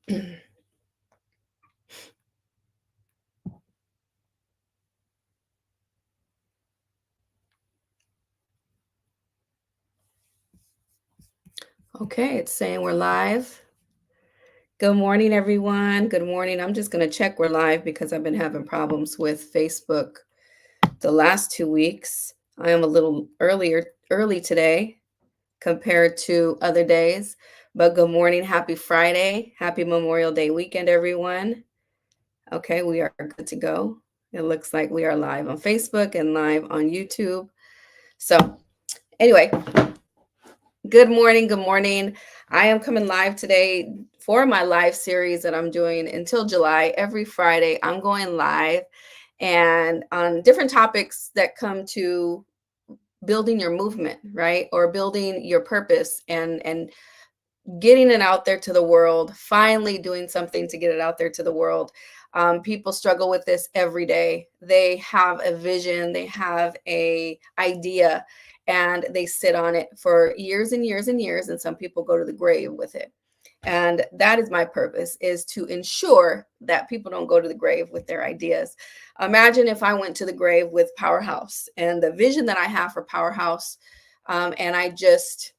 Okay, it's saying we're live. Good morning, everyone. Good morning. I'm just going to check we're live because I've been having problems with Facebook the last 2 weeks. I am a little early today compared to other days. But good morning. Happy Friday. Happy Memorial Day weekend, everyone. Okay, we are good to go. It looks like we are live on Facebook and live on YouTube. So, anyway, good morning. Good morning. I am coming live today for my live series that I'm doing until July. Every Friday, I'm going live and on different topics that come to building your movement, right? Or building your purpose and getting it out there to the world, finally doing something to get it out there to the world. People struggle with this every day. They have a vision, they have a idea, and they sit on it for years and years and years. And some people go to the grave with it. And that is my purpose, is to ensure that people don't go to the grave with their ideas. Imagine if I went to the grave with Powerhouse and the vision that I have for Powerhouse, and I just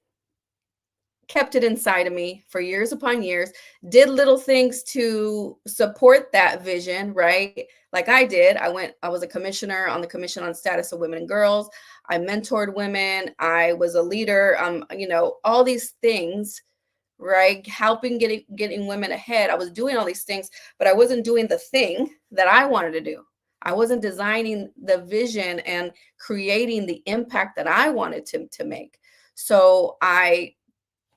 kept it inside of me for years upon years, did little things to support that vision, right? Like I did. I was a commissioner on the Commission on Status of Women and Girls. I mentored women. I was a leader, all these things, right? Helping getting women ahead. I was doing all these things, but I wasn't doing the thing that I wanted to do. I wasn't designing the vision and creating the impact that I wanted to make. So I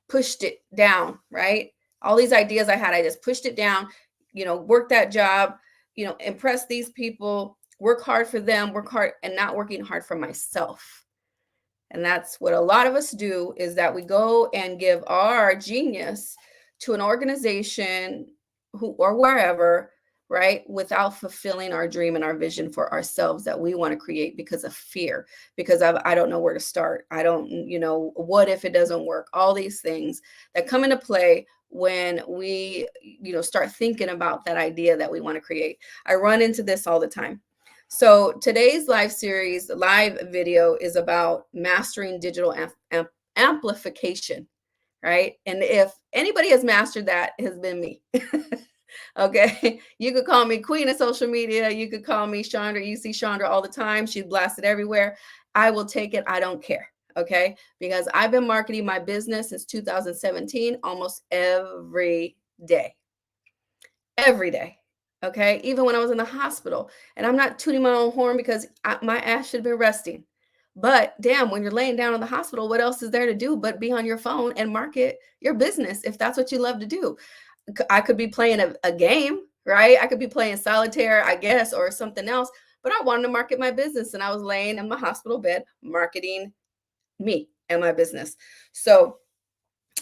pushed it down, right? All these ideas I had, I just pushed it down, work that job, impress these people, work hard for them, work hard, and not working hard for myself. And that's what a lot of us do, is that we go and give our genius to an organization or wherever, right? Without fulfilling our dream and our vision for ourselves that we want to create because of fear, because I don't know where to start. I don't, what if it doesn't work? All these things that come into play when we, start thinking about that idea that we want to create. I run into this all the time. So today's live video is about mastering digital amplification, right? And if anybody has mastered that, it has been me. Okay, you could call me queen of social media. You could call me Chandra. You see Chandra all the time. She's blasted everywhere. I will take it. I don't care. Okay, because I've been marketing my business since 2017, almost every day. Every day. Okay, even when I was in the hospital. And I'm not tooting my own horn because my ass should have been resting. But damn, when you're laying down in the hospital, what else is there to do but be on your phone and market your business if that's what you love to do? I could be playing a game, right? I could be playing solitaire, I guess, or something else, but I wanted to market my business. And I was laying in my hospital bed marketing me and my business. So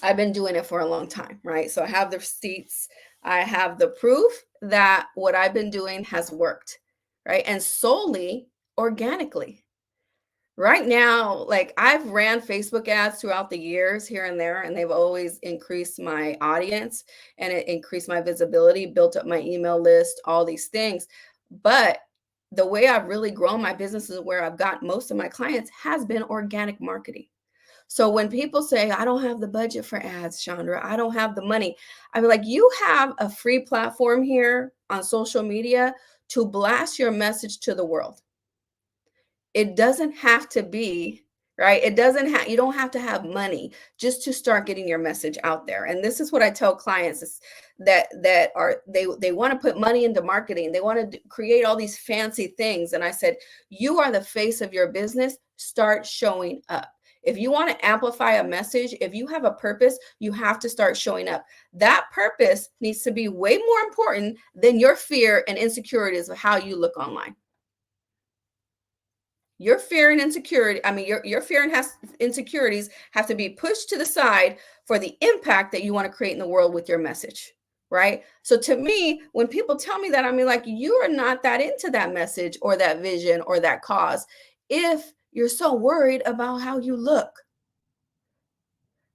I've been doing it for a long time, right? So I have the receipts, I have the proof that what I've been doing has worked, right? And solely organically. Right now, like I've ran Facebook ads throughout the years here and there, and they've always increased my audience and it increased my visibility, built up my email list, all these things. But the way I've really grown my business is where I've got most of my clients has been organic marketing. So when people say, I don't have the budget for ads, Chandra, I don't have the money, I'm like, you have a free platform here on social media to blast your message to the world. It doesn't have to be, right? It doesn't have, you don't have to have money just to start getting your message out there. And this is what I tell clients is that are they want to put money into marketing. They want to create all these fancy things. And I said, you are the face of your business. Start showing up. If you want to amplify a message, if you have a purpose, you have to start showing up. That purpose needs to be way more important than your fear and insecurities of how you look online. Your fear and insecurity, I mean, your fear and insecurities have to be pushed to the side for the impact that you want to create in the world with your message, right? So to me, when people tell me that, I mean, like, you are not that into that message or that vision or that cause if you're so worried about how you look.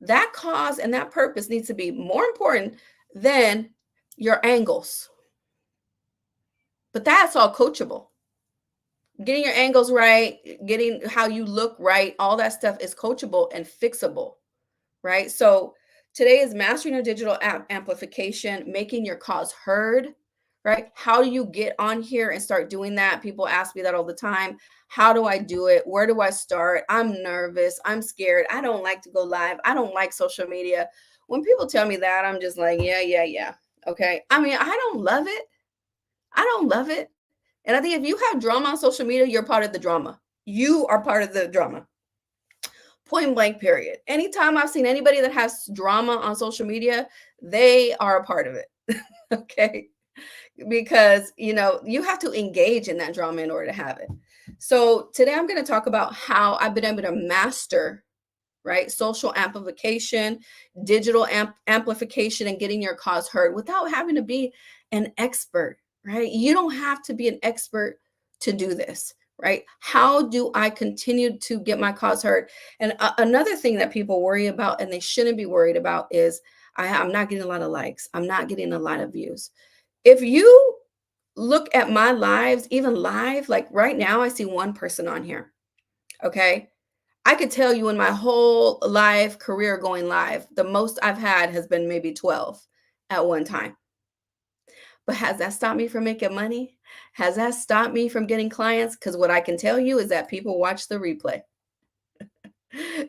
That cause and that purpose needs to be more important than your angles. But that's all coachable. Getting your angles right, getting how you look right, all that stuff is coachable and fixable, right? So today is mastering your digital amplification, making your cause heard, right? How do you get on here and start doing that? People ask me that all the time. How do I do it? Where do I start? I'm nervous. I'm scared. I don't like to go live. I don't like social media. When people tell me that, I'm just like, yeah, yeah, yeah. Okay. I mean, I don't love it. I don't love it. And I think if you have drama on social media, you're part of the drama. You are part of the drama. Point blank, period. Anytime I've seen anybody that has drama on social media, they are a part of it. Okay. Because, you have to engage in that drama in order to have it. So today I'm going to talk about how I've been able to master, right? Social amplification, digital amplification, and getting your cause heard without having to be an expert, right? You don't have to be an expert to do this, right? How do I continue to get my cause heard? And another thing that people worry about, and they shouldn't be worried about, is I'm not getting a lot of likes. I'm not getting a lot of views. If you look at my lives, even live, like right now, I see one person on here. Okay. I could tell you in my whole live career going live, the most I've had has been maybe 12 at one time. But has that stopped me from making money? Has that stopped me from getting clients? Because what I can tell you is that people watch the replay.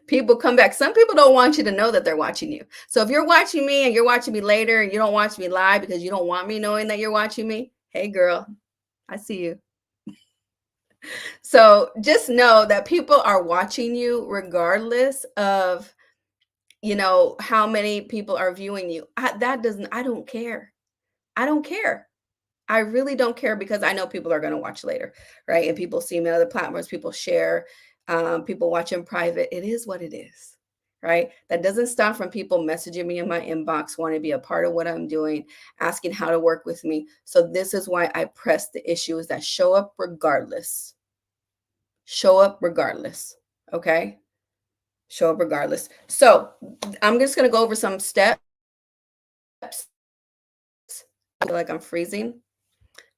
People come back. Some people don't want you to know that they're watching you. So if you're watching me and you're watching me later and you don't watch me live because you don't want me knowing that you're watching me, hey girl, I see you. So just know that people are watching you regardless of how many people are viewing you. I don't care. I don't care. I really don't care because I know people are going to watch later, right? And people see me on other platforms, people share, people watch in private. It is what it is, right? That doesn't stop from people messaging me in my inbox, wanting to be a part of what I'm doing, asking how to work with me. So this is why I press the issues that show up regardless. Show up regardless, okay? Show up regardless. So I'm just going to go over some steps. I feel like I'm freezing.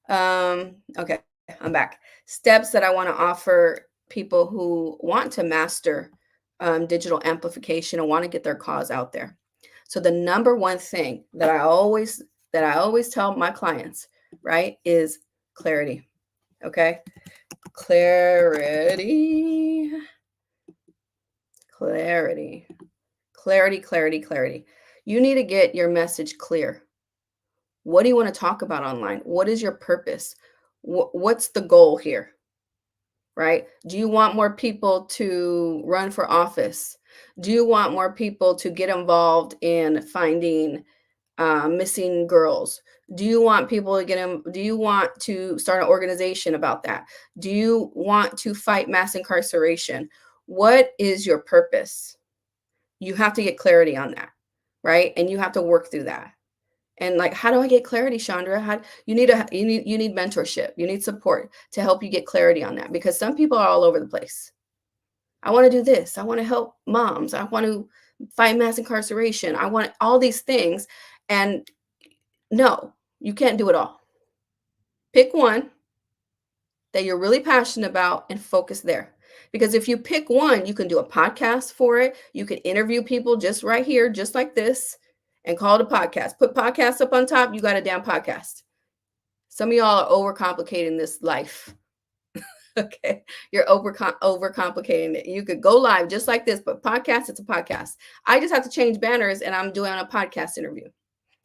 Okay, I'm back. Steps that I want to offer people who want to master digital amplification and want to get their cause out there. So the number one thing that I always tell my clients, right, is clarity. Okay, clarity, clarity, clarity, clarity, clarity. You need to get your message clear. What do you want to talk about online? What is your purpose? What's the goal here? Right? Do you want more people to run for office? Do you want more people to get involved in finding missing girls? Do you want people to get in? Do you want to start an organization about that? Do you want to fight mass incarceration? What is your purpose? You have to get clarity on that, right? And you have to work through that. And like, how do I get clarity, Chandra? How you need mentorship. You need support to help you get clarity on that because some people are all over the place. I want to do this. I want to help moms. I want to fight mass incarceration. I want all these things. And no, you can't do it all. Pick one that you're really passionate about and focus there. Because if you pick one, you can do a podcast for it. You can interview people just right here, just like this, and call it a podcast. Put podcast up on top, you got a damn podcast. Some of y'all are overcomplicating this life. Okay. You're overcomplicating it. You could go live just like this, but podcast, it's a podcast. I just have to change banners and I'm doing a podcast interview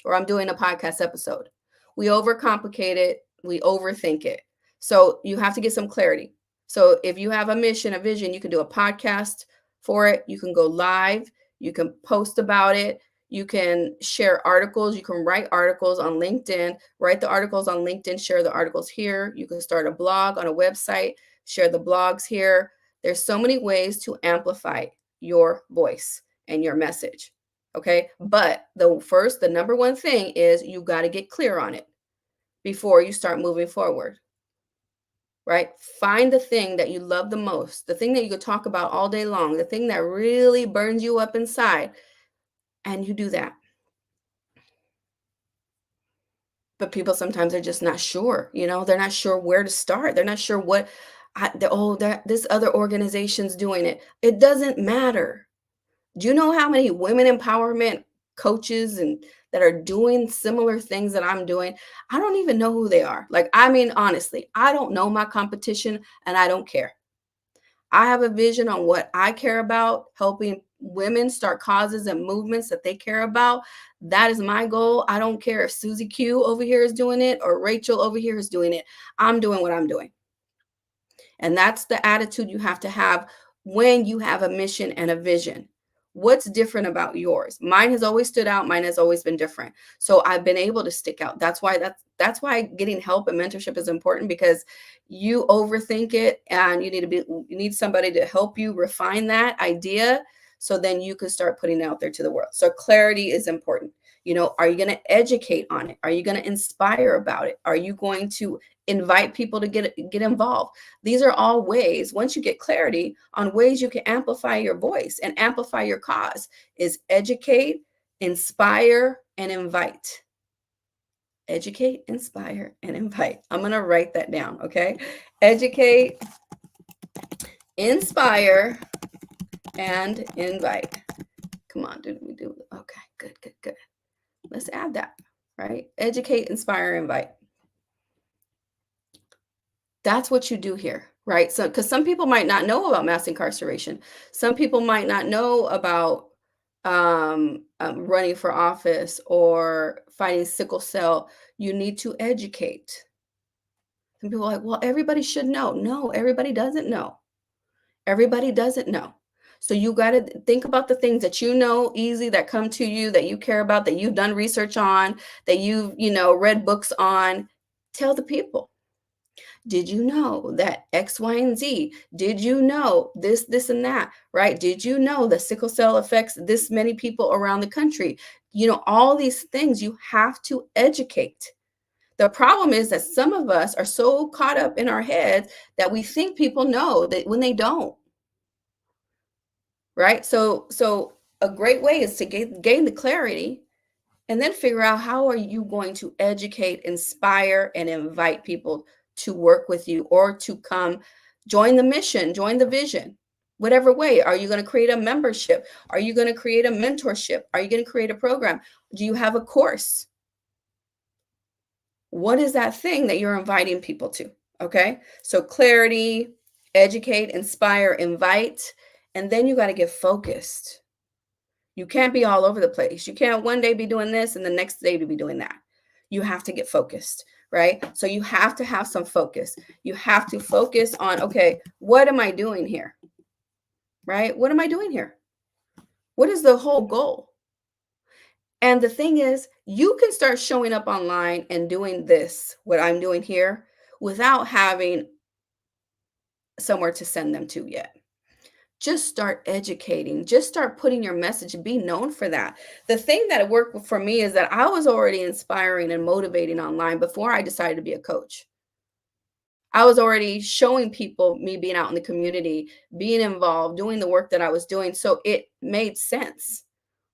or I'm doing a podcast episode. We overcomplicate it, we overthink it. So you have to get some clarity. So if you have a mission, a vision, you can do a podcast for it. You can go live, you can post about it, you can share articles, you can write articles on LinkedIn, write the articles on LinkedIn, share the articles here. You can start a blog on a website, share the blogs here. There's so many ways to amplify your voice and your message. Okay. But the number one thing is you got to get clear on it before you start moving forward. Right? Find the thing that you love the most, the thing that you could talk about all day long, the thing that really burns you up inside, and you do that. But people sometimes are just not sure, they're not sure where to start. They're not sure what, that this other organization's doing it. It doesn't matter. Do you know how many women empowerment coaches and that are doing similar things that I'm doing? I don't even know who they are. Like, I mean, honestly, I don't know my competition and I don't care. I have a vision on what I care about, helping women start causes and movements that they care about. That is my goal. I don't care if Susie Q over here is doing it or Rachel over here is doing it. I'm doing what I'm doing. And that's the attitude you have to have when you have a mission and a vision. What's different about yours? Mine has always stood out. Mine has always been different. So I've been able to stick out. That's why getting help and mentorship is important, because you overthink it and you need somebody to help you refine that idea, so then you can start putting it out there to the world. So clarity is important. Are you going to educate on it? Are you going to inspire about it? Are you going to invite people to get involved? These are all ways, once you get clarity on ways you can amplify your voice and amplify your cause, is educate, inspire, and invite. Educate, inspire, and invite. I'm going to write that down, okay? Educate, inspire, and invite. Come on, did we do? Okay, good. Let's add that, right? Educate, inspire, invite. That's what you do here, right? So, because some people might not know about mass incarceration. Some people might not know about running for office or fighting sickle cell. You need to educate. Some people are like, well, everybody should know. No, everybody doesn't know. Everybody doesn't know. So you got to think about the things that you know easy, that come to you, that you care about, that you've done research on, that you've, read books on. Tell the people. Did you know that X, Y, and Z? Did you know this, and that, right? Did you know that sickle cell affects this many people around the country? All these things you have to educate. The problem is that some of us are so caught up in our heads that we think people know that when they don't, right? So a great way is to gain the clarity, and then figure out how are you going to educate, inspire, and invite people to work with you or to come join the mission, join the vision. Whatever way. Are you going to create a membership? Are you going to create a mentorship? Are you going to create a program? Do you have a course? What is that thing that you're inviting people to? Okay. So clarity, educate, inspire, invite, and then you got to get focused. You can't be all over the place. You can't one day be doing this and the next day to be doing that. You have to get focused, right? So you have to have some focus. You have to focus on, okay, what am I doing here? Right? What am I doing here? What is the whole goal? And the thing is, you can start showing up online and doing this, what I'm doing here, without having somewhere to send them to yet. Just start educating, just start putting your message, be known for that. The thing that worked for me is that I was already inspiring and motivating online before I decided to be a coach. I was already showing people me being out in the community, being involved, doing the work that I was doing. So it made sense,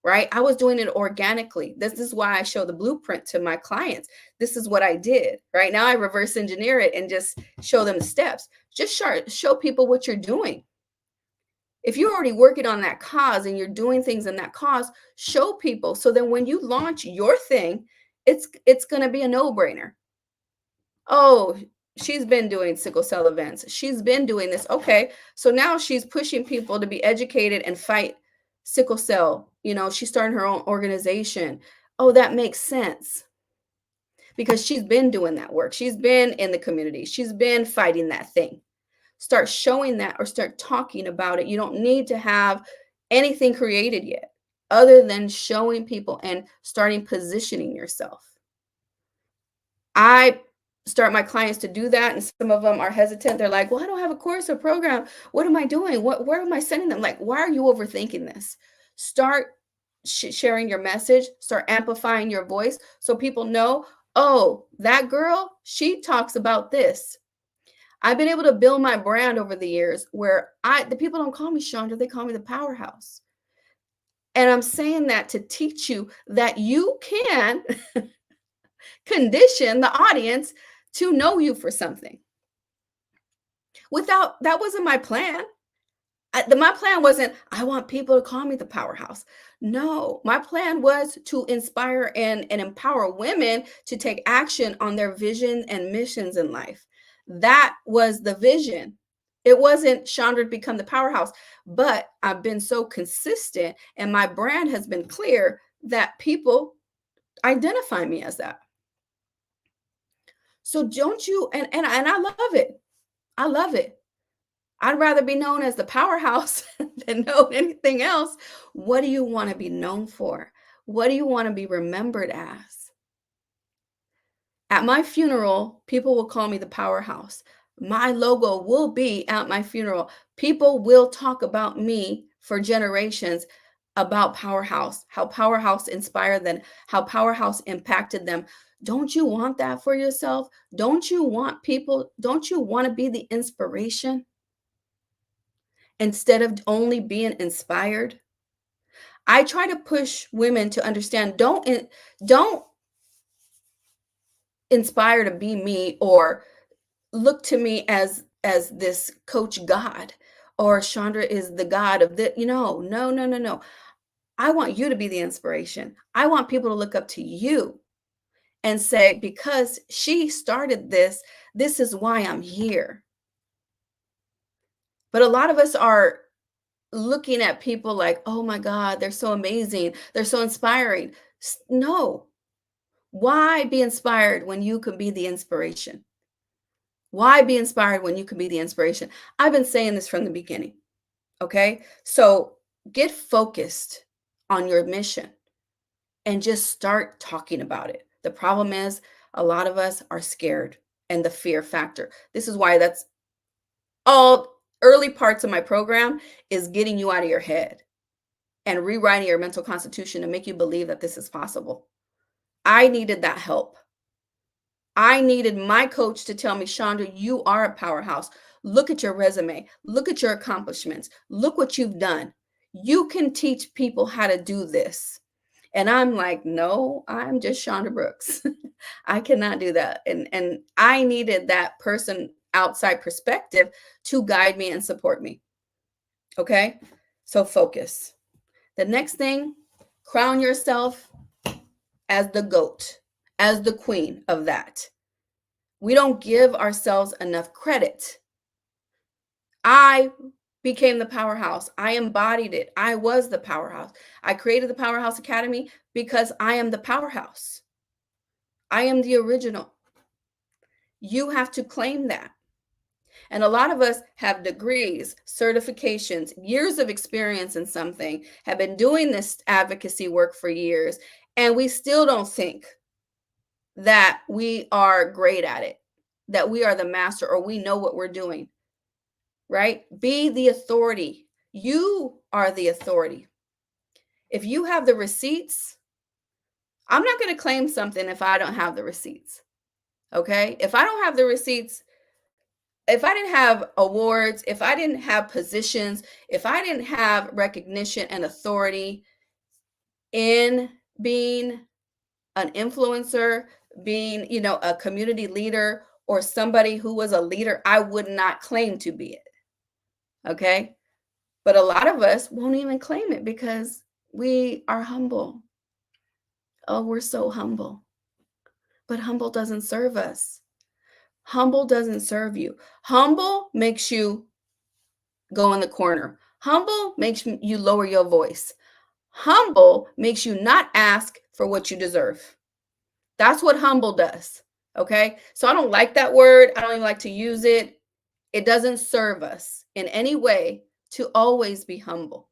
right? I was doing it organically. This is why I show the blueprint to my clients. This is what I did. Right now, I reverse engineer it and just show them the steps. Just show people what you're doing. If you're already working on that cause and you're doing things in that cause, show people, so then when you launch your thing, it's going to be a no-brainer. Oh, she's been doing sickle cell events. She's been doing this. Okay. So now she's pushing people to be educated and fight sickle cell. She's starting her own organization. Oh, that makes sense, because she's been doing that work. She's been in the community. She's been fighting that thing. Start showing that or start talking about it. You don't need to have anything created yet, other than showing people and starting positioning yourself. I start my clients to do that, and some of them are hesitant. They're like, well, I don't have a course or program. What am I doing? Where am I sending them? Like, why are you overthinking this? Start sharing your message, start amplifying your voice so people know, oh, that girl, she talks about this. I've been able to build my brand over the years where the people don't call me Chandra, they call me the powerhouse. And I'm saying that to teach you that you can condition the audience to know you for something. That wasn't my plan. My plan wasn't, I want people to call me the powerhouse. No, my plan was to inspire and empower women to take action on their vision and missions in life. That was the vision. It wasn't Chandra to become the powerhouse, but I've been so consistent and my brand has been clear that people identify me as that. So don't you, and I love it. I love it. I'd rather be known as the powerhouse than know anything else. What do you want to be known for? What do you want to be remembered as? At my funeral, people will call me the powerhouse. My logo will be at my funeral. People will talk about me for generations about Powerhouse, how Powerhouse inspired them, how Powerhouse impacted them. Don't you want that for yourself? Don't you want people? Don't you want to be the inspiration instead of only being inspired? I try to push women to understand, don't inspire to be me or look to me as this coach God, or Chandra is the God of the, no. I want you to be the inspiration. I want people to look up to you and say, because she started this, this is why I'm here. But a lot of us are looking at people like, oh my God, they're so amazing. They're so inspiring. No. Why be inspired when you can be the inspiration? Why be inspired when you can be the inspiration? I've been saying this from the beginning. Okay. So get focused on your mission and just start talking about it. The problem is a lot of us are scared and the fear factor. This is why that's all early parts of my program is getting you out of your head and rewriting your mental constitution to make you believe that this is possible. I needed that help. I needed my coach to tell me, Chandra, you are a powerhouse. Look at your resume. Look at your accomplishments. Look what you've done. You can teach people how to do this. And I'm like, no, I'm just Chandra Brooks. I cannot do that. And I needed that person outside perspective to guide me and support me. Okay. So focus. The next thing, crown yourself as the GOAT, as the queen of that. We don't give ourselves enough credit. I became the powerhouse. I embodied it. I was the powerhouse. I created the Powerhouse Academy because I am the powerhouse. I am the original. You have to claim that. And a lot of us have degrees, certifications, years of experience in something, have been doing this advocacy work for years, and we still don't think that we are great at it, that we are the master or we know what we're doing, right? Be the authority. You are the authority. If you have the receipts, I'm not going to claim something if I don't have the receipts. Okay? If I don't have the receipts, if I didn't have awards, if I didn't have positions, if I didn't have recognition and authority in being an influencer, being, a community leader or somebody who was a leader, I would not claim to be it. Okay? But a lot of us won't even claim it because we are humble. Oh, we're so humble. But humble doesn't serve us. Humble doesn't serve you. Humble makes you go in the corner. Humble makes you lower your voice. Humble makes you not ask for what you deserve. That's what humble does. Okay. So I don't like that word. I don't even like to use it. It doesn't serve us in any way to always be humble.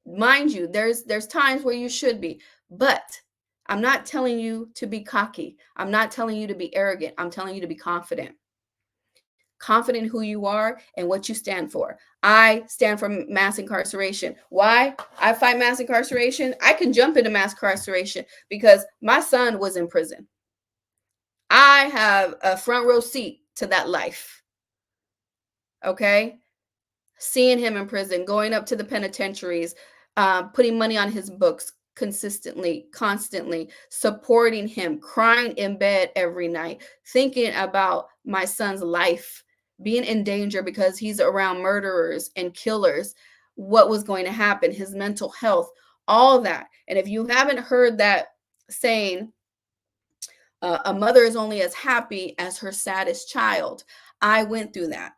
Mind you, there's times where you should be, but I'm not telling you to be cocky. I'm not telling you to be arrogant. I'm telling you to be confident. Confident in who you are and what you stand for. I stand for mass incarceration. Why? I fight mass incarceration. I can jump into mass incarceration because my son was in prison. I have a front row seat to that life. Okay? Seeing him in prison, going up to the penitentiaries, putting money on his books, consistently, constantly, supporting him, crying in bed every night, thinking about my son's life being in danger because he's around murderers and killers, what was going to happen, his mental health, all that. And if you haven't heard that saying, a mother is only as happy as her saddest child, I went through that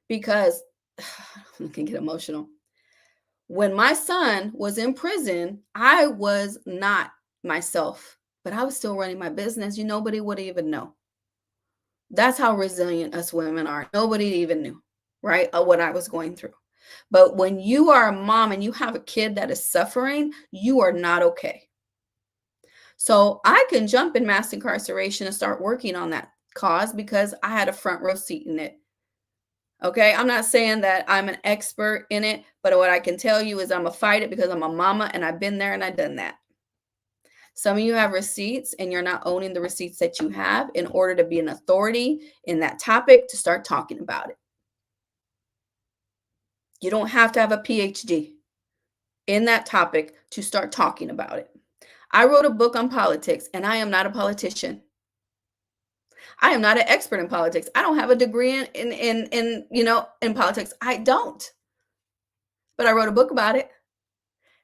because I can get emotional. When my son was in prison, I was not myself, but I was still running my business. Nobody would even know. That's how resilient us women are. Nobody even knew, right, what I was going through. But when you are a mom and you have a kid that is suffering, you are not okay. So I can jump in mass incarceration and start working on that cause because I had a front row seat in it. Okay, I'm not saying that I'm an expert in it, but what I can tell you is I'm a fight it because I'm a mama and I've been there and I've done that. Some of you have receipts and you're not owning the receipts that you have in order to be an authority in that topic to start talking about it. You don't have to have a PhD in that topic to start talking about it. I wrote a book on politics and I am not a politician. I am not an expert in politics. I don't have a degree in politics. I don't. But I wrote a book about it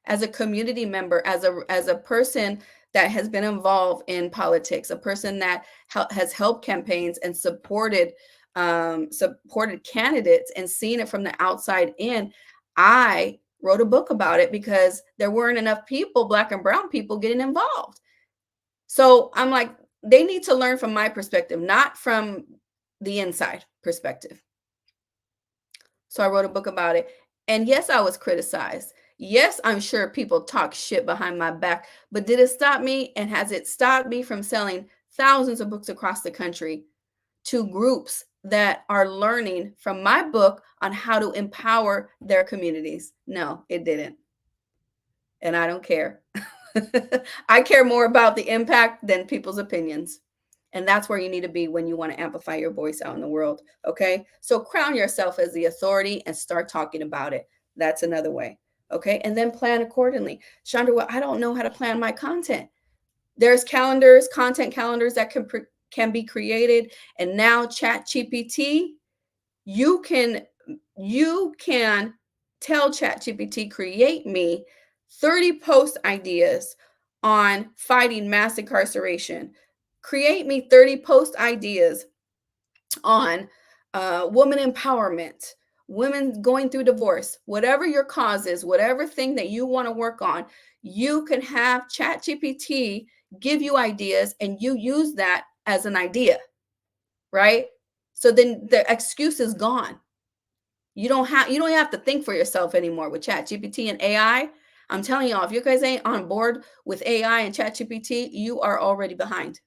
as a community member, as a person that has been involved in politics, a person that has helped campaigns and supported candidates and seen it from the outside in. I wrote a book about it because there weren't enough people, Black and brown people, getting involved. So I'm like, they need to learn from my perspective, not from the inside perspective. So I wrote a book about it. And yes, I was criticized. Yes, I'm sure people talk shit behind my back, but did it stop me? And has it stopped me from selling thousands of books across the country to groups that are learning from my book on how to empower their communities? No, it didn't. And I don't care. I care more about the impact than people's opinions. And that's where you need to be when you want to amplify your voice out in the world. Okay. So crown yourself as the authority and start talking about it. That's another way. Okay. And then plan accordingly. Chandra, well, I don't know how to plan my content. There's calendars, content calendars that can be created. And now ChatGPT, you can tell ChatGPT, create me 30 post ideas on fighting mass incarceration. Create me 30 post ideas on woman empowerment, women going through divorce, whatever your cause is, whatever thing that you want to work on, you can have ChatGPT give you ideas and you use that as an idea, right? So then the excuse is gone. You don't have to think for yourself anymore with ChatGPT and AI. I'm telling y'all, if you guys ain't on board with AI and ChatGPT, you are already behind.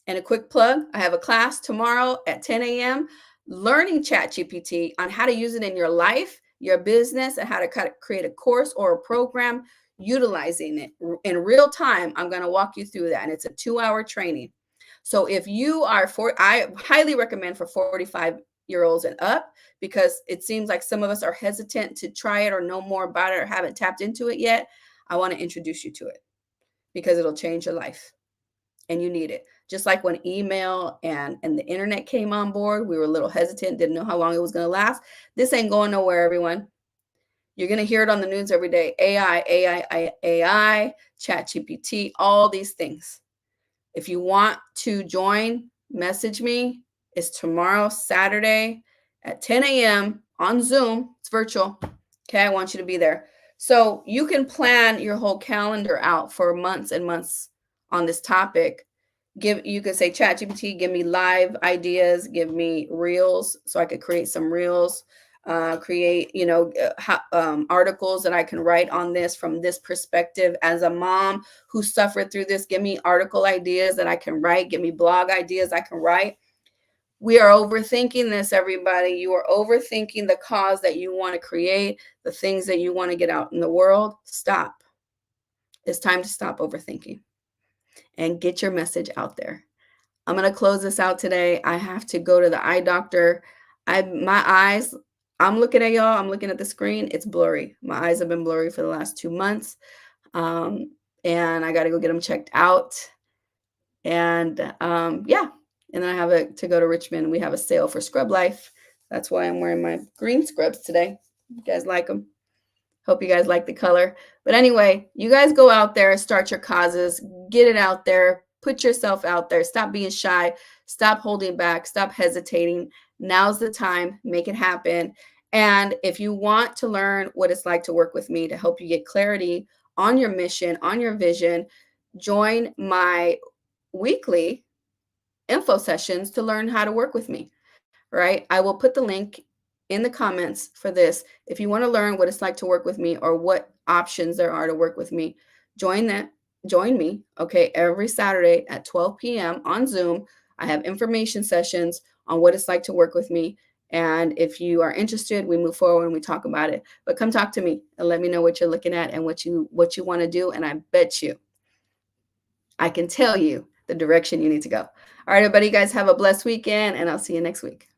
And a quick plug, I have a class tomorrow at 10 a.m. learning ChatGPT on how to use it in your life, your business, and how to create a course or a program utilizing it in real time. I'm going to walk you through that. And it's a 2-hour training. So if you are I highly recommend for 45-year-olds and up, because it seems like some of us are hesitant to try it or know more about it or haven't tapped into it yet. I want to introduce you to it because it'll change your life and you need it. Just like when email and the internet came on board, we were a little hesitant, didn't know how long it was going to last. This ain't going nowhere, everyone. You're going to hear it on the news every day. AI, ChatGPT, all these things. If you want to join, message me. It's tomorrow, Saturday at 10 a.m. on Zoom. It's virtual. Okay, I want you to be there. So you can plan your whole calendar out for months and months on this topic. You could say, ChatGPT, give me live ideas, give me reels so I could create some reels, create, articles that I can write on this from this perspective as a mom who suffered through this. Give me article ideas that I can write. Give me blog ideas I can write. We are overthinking this, everybody. You are overthinking the cause that you want to create, the things that you want to get out in the world. Stop. It's time to stop overthinking and get your message out there. I'm going to close this out today. I have to go to the eye doctor. My eyes, I'm looking at y'all. I'm looking at the screen. It's blurry. My eyes have been blurry for the last 2 months. Um, and I got to go get them checked out. And yeah, and then I have to go to Richmond. We have a sale for Scrub Life. That's why I'm wearing my green scrubs today. You guys like them? Hope you guys like the color. But anyway, you guys go out there, start your causes, get it out there, put yourself out there. Stop being shy, stop holding back, stop hesitating. Now's the time, make it happen. And if you want to learn what it's like to work with me to help you get clarity on your mission, on your vision, join my weekly info sessions to learn how to work with me, right? I will put the link in the comments for this. If you want to learn what it's like to work with me or what options there are to work with me, join me, okay, every Saturday at 12 p.m. on Zoom. I have information sessions on what it's like to work with me. And if you are interested, we move forward and we talk about it. But come talk to me and let me know what you're looking at and what you want to do. And I bet you I can tell you the direction you need to go. All right, everybody, you guys have a blessed weekend, and I'll see you next week.